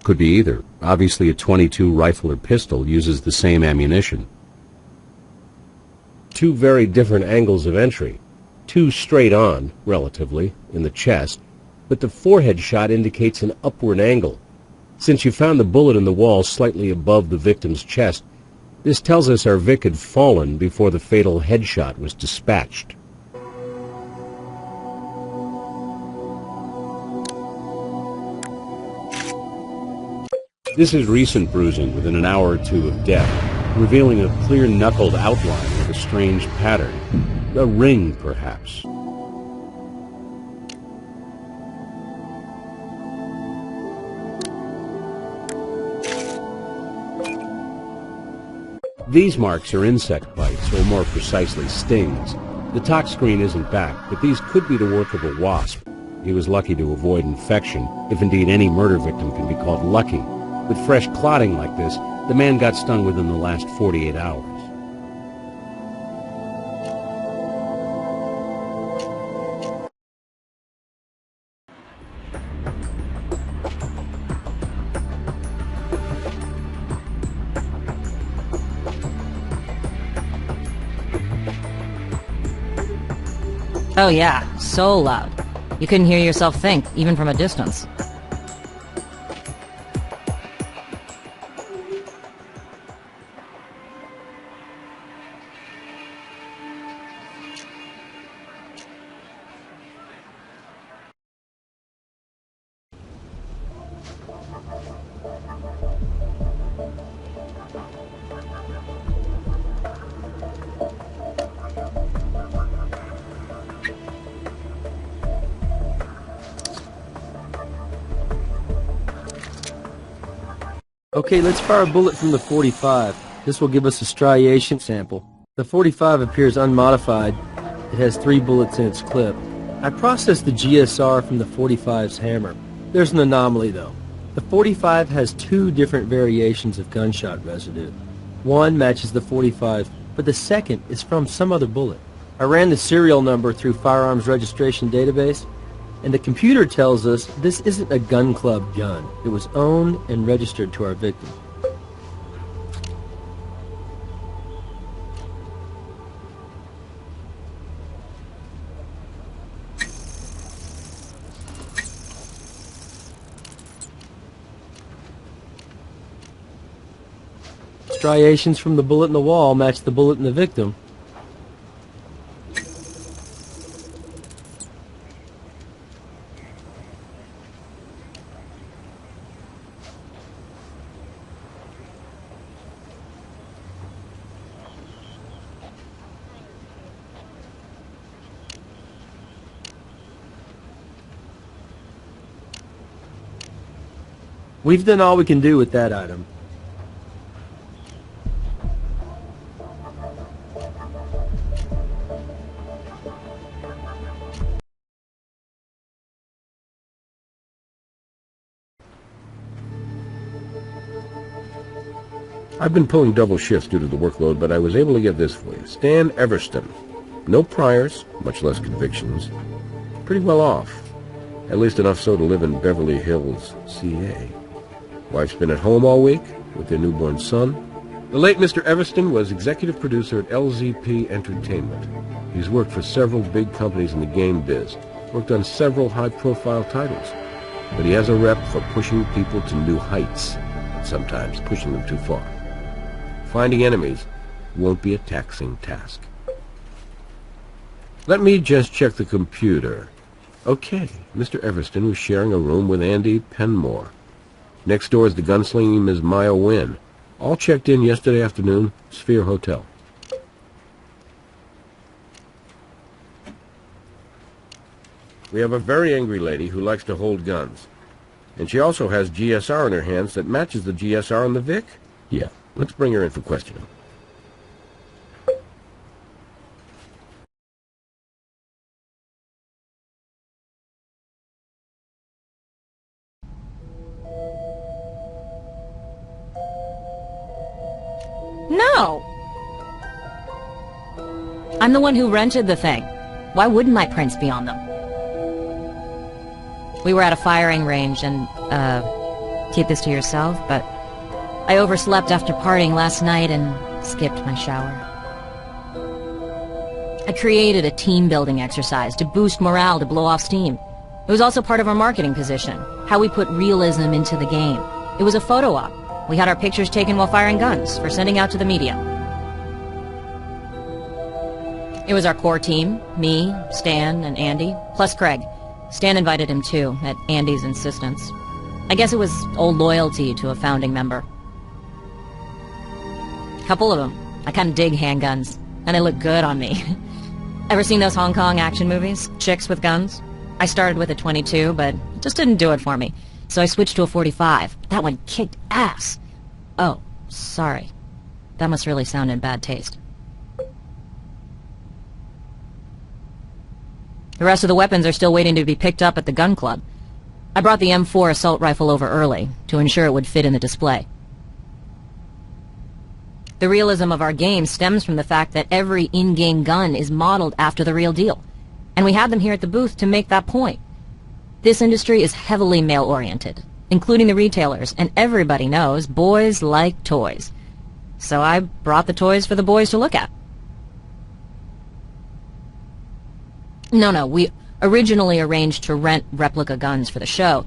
Could be either. Obviously a .22 rifle or pistol uses the same ammunition. Two very different angles of entry. Two straight on, relatively, in the chest, but the forehead shot indicates an upward angle. Since you found the bullet in the wall slightly above the victim's chest, this tells us our Vic had fallen before the fatal headshot was dispatched. This is recent bruising within an hour or two of death, revealing a clear knuckled outline with a strange pattern. A ring, perhaps. These marks are insect bites, or more precisely stings. The tox screen isn't back, but these could be the work of a wasp. He was lucky to avoid infection, if indeed any murder victim can be called lucky. With fresh clotting like this, the man got stung within the last 48 hours. Oh yeah, so loud. You couldn't hear yourself think, even from a distance. Okay, let's fire a bullet from the 45. This will give us a striation sample. The 45 appears unmodified. It has 3 bullets in its clip. I processed the GSR from the 45's hammer. There's an anomaly, though. The 45 has 2 different variations of gunshot residue. One matches the 45, but the second is from some other bullet. I ran the serial number through Firearms Registration Database, and the computer tells us this isn't a gun club gun. It was owned and registered to our victim. Striations from the bullet in the wall match the bullet in the victim. We've done all we can do with that item. I've been pulling double shifts due to the workload, but I was able to get this for you. Stan Everston. No priors, much less convictions. Pretty well off. At least enough so to live in Beverly Hills, CA. Wife's been at home all week with their newborn son. The late Mr. Everston was executive producer at LZP Entertainment. He's worked for several big companies in the game biz, worked on several high-profile titles. But he has a rep for pushing people to new heights, sometimes pushing them too far. Finding enemies won't be a taxing task. Let me just check the computer. Okay, Mr. Everston was sharing a room with Andy Penmore. Next door is the gunslinging Ms. Maya Wynn. All checked in yesterday afternoon, Sphere Hotel. We have a very angry lady who likes to hold guns. And she also has GSR in her hands that matches the GSR on the Vic? Yeah, let's bring her in for questioning. No! I'm the one who rented the thing. Why wouldn't my prints be on them? We were at a firing range and, keep this to yourself, but I overslept after partying last night and skipped my shower. I created a team-building exercise to boost morale to blow off steam. It was also part of our marketing position, how we put realism into the game. It was a photo op. We had our pictures taken while firing guns for sending out to the media. It was our core team, me, Stan, and Andy, plus Craig. Stan invited him too, at Andy's insistence. I guess it was old loyalty to a founding member. Couple of them. I kinda dig handguns, and they look good on me. Ever seen those Hong Kong action movies? Chicks with guns? I started with a 22, but it just didn't do it for me. So I switched to a 45. That one kicked ass. Oh, sorry. That must really sound in bad taste. The rest of the weapons are still waiting to be picked up at the gun club. I brought the M4 assault rifle over early, to ensure it would fit in the display. The realism of our game stems from the fact that every in-game gun is modeled after the real deal. And we had them here at the booth to make that point. This industry is heavily male-oriented, including the retailers, and everybody knows boys like toys. So I brought the toys for the boys to look at. No, we originally arranged to rent replica guns for the show,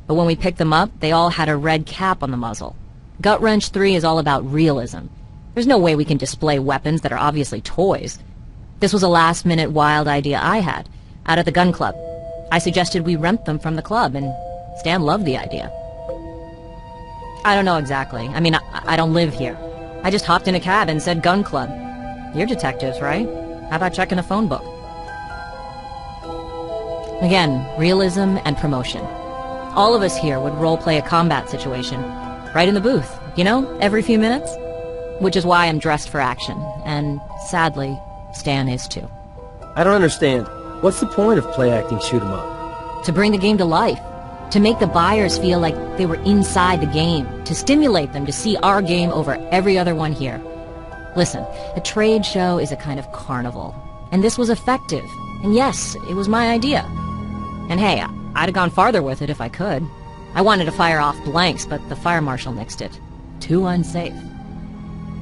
but when we picked them up, they all had a red cap on the muzzle. Gut Wrench 3 is all about realism. There's no way we can display weapons that are obviously toys. This was a last-minute wild idea I had, out at the gun club. I suggested we rent them from the club, and Stan loved the idea. I don't know exactly. I mean, I don't live here. I just hopped in a cab and said gun club. You're detectives, right? How about checking the phone book? Again, realism and promotion. All of us here would role-play a combat situation, right in the booth, you know, every few minutes? Which is why I'm dressed for action, and sadly, Stan is too. I don't understand. What's the point of play-acting shoot-'em-up? To bring the game to life, to make the buyers feel like they were inside the game, to stimulate them to see our game over every other one here. Listen, a trade show is a kind of carnival, and this was effective. And yes, it was my idea. And hey, I'd have gone farther with it if I could. I wanted to fire off blanks, but the fire marshal nixed it. Too unsafe.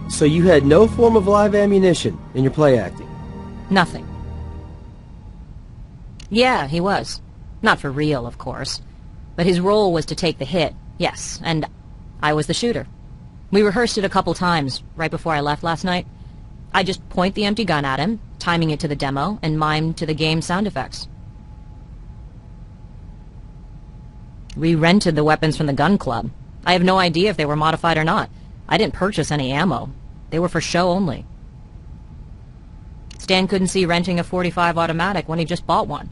So you had no form of live ammunition in your play-acting? Nothing. Yeah, he was. Not for real, of course. But his role was to take the hit, yes, and I was the shooter. We rehearsed it a couple times right before I left last night. I just point the empty gun at him, timing it to the demo, and mime to the game sound effects. We rented the weapons from the gun club. I have no idea if they were modified or not. I didn't purchase any ammo. They were for show only. Stan couldn't see renting a .45 automatic when he just bought one.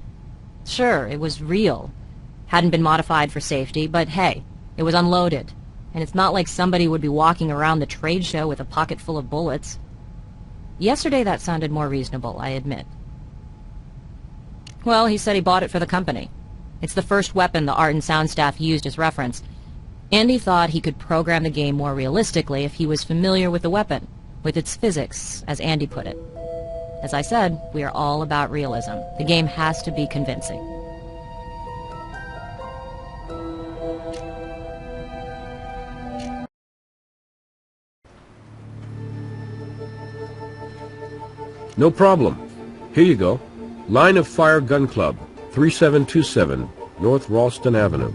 Sure, it was real. Hadn't been modified for safety, but hey, it was unloaded. And it's not like somebody would be walking around the trade show with a pocket full of bullets. Yesterday that sounded more reasonable, I admit. Well, he said he bought it for the company. It's the first weapon the art and sound staff used as reference. Andy thought he could program the game more realistically if he was familiar with the weapon, with its physics, as Andy put it. As I said, we are all about realism. The game has to be convincing. No problem. Here you go. Line of Fire Gun Club, 3727 North Ralston Avenue.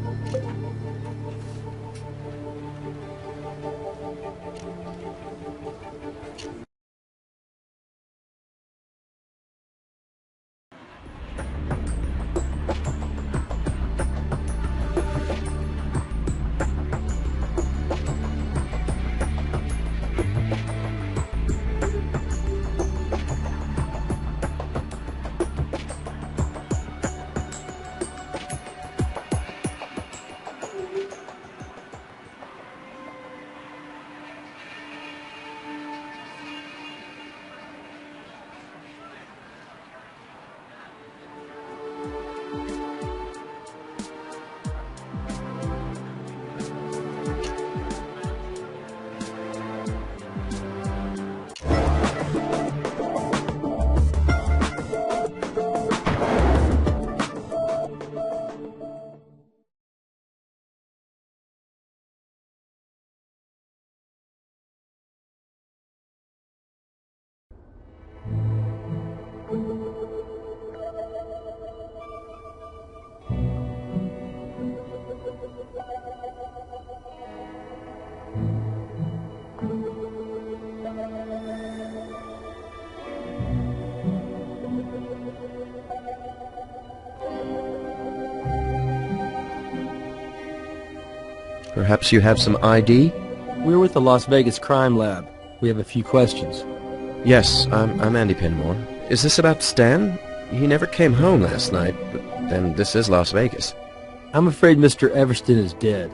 Perhaps you have some ID? We're with the Las Vegas Crime Lab. We have a few questions. Yes, I'm Andy Penmore. Is this about Stan? He never came home last night, but then this is Las Vegas. I'm afraid Mr. Everston is dead.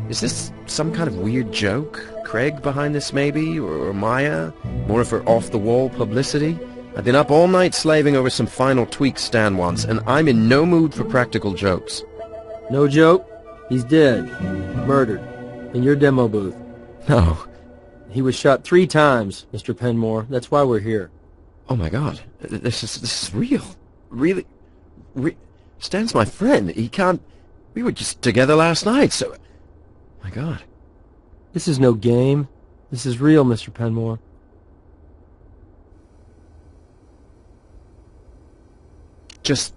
Is this some kind of weird joke? Craig behind this, maybe? Or Maya? More of her off-the-wall publicity? I've been up all night slaving over some final tweaks Stan wants, and I'm in no mood for practical jokes. No joke. He's dead. Murdered. In your demo booth. No. He was shot 3 times, Mr. Penmore. That's why we're here. Oh my God. This is real. Really? Stan's my friend. He can't... We were just together last night, so... My God. This is no game. This is real, Mr. Penmore. Just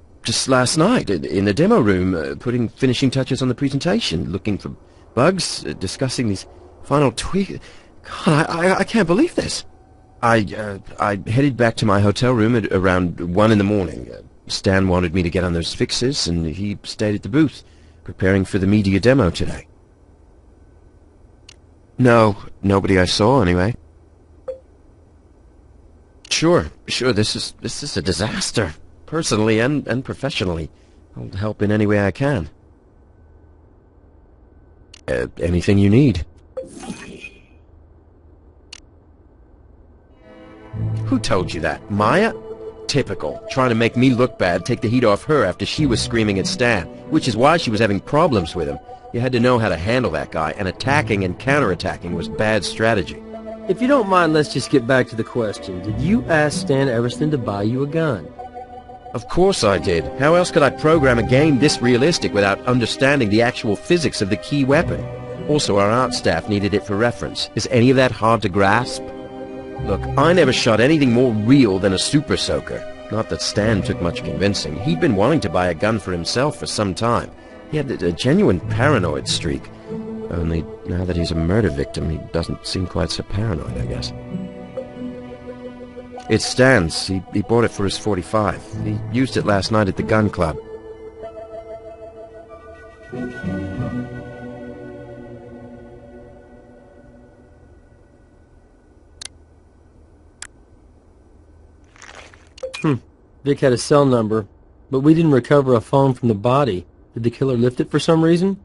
last night, in the demo room, putting finishing touches on the presentation, looking for bugs, discussing these final tweaks. God, I can't believe this. I headed back to my hotel room at around 1 in the morning. Stan wanted me to get on those fixes, and he stayed at the booth, preparing for the media demo today. No, nobody I saw, anyway. Sure, this is a disaster, personally and professionally. I'll help in any way I can. Anything you need. Who told you that? Maya? Typical. Trying to make me look bad, take the heat off her after she was screaming at Stan, which is why she was having problems with him. You had to know how to handle that guy, and attacking and counterattacking was bad strategy. If you don't mind, let's just get back to the question. Did you ask Stan Everston to buy you a gun? Of course I did. How else could I program a game this realistic without understanding the actual physics of the key weapon? Also, our art staff needed it for reference. Is any of that hard to grasp? Look, I never shot anything more real than a Super Soaker. Not that Stan took much convincing. He'd been wanting to buy a gun for himself for some time. He had a genuine paranoid streak. Only, now that he's a murder victim, he doesn't seem quite so paranoid, I guess. It's Stan's. He bought it for his 45. He used it last night at the gun club. Vic had a cell number, but we didn't recover a phone from the body. Did the killer lift it for some reason?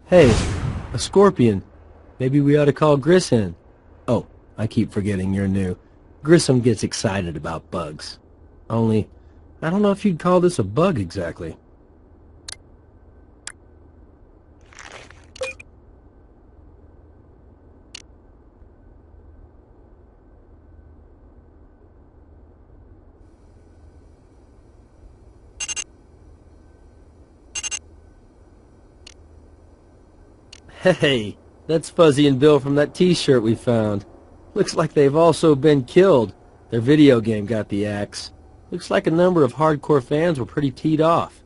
Hey, a scorpion. Maybe we ought to call Grissom. Oh, I keep forgetting you're new. Grissom gets excited about bugs. Only, I don't know if you'd call this a bug exactly. Hey, that's Fuzzy and Bill from that T-shirt we found. Looks like they've also been killed. Their video game got the axe. Looks like a number of hardcore fans were pretty teed off.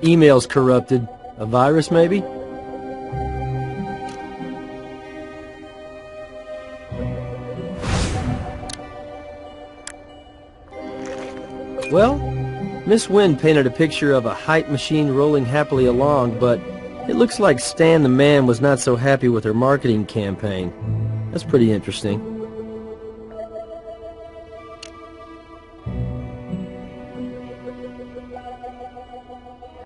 Email's corrupted. A virus, maybe? Well, Miss Wynn painted a picture of a hype machine rolling happily along, but it looks like Stan the Man was not so happy with her marketing campaign. That's pretty interesting.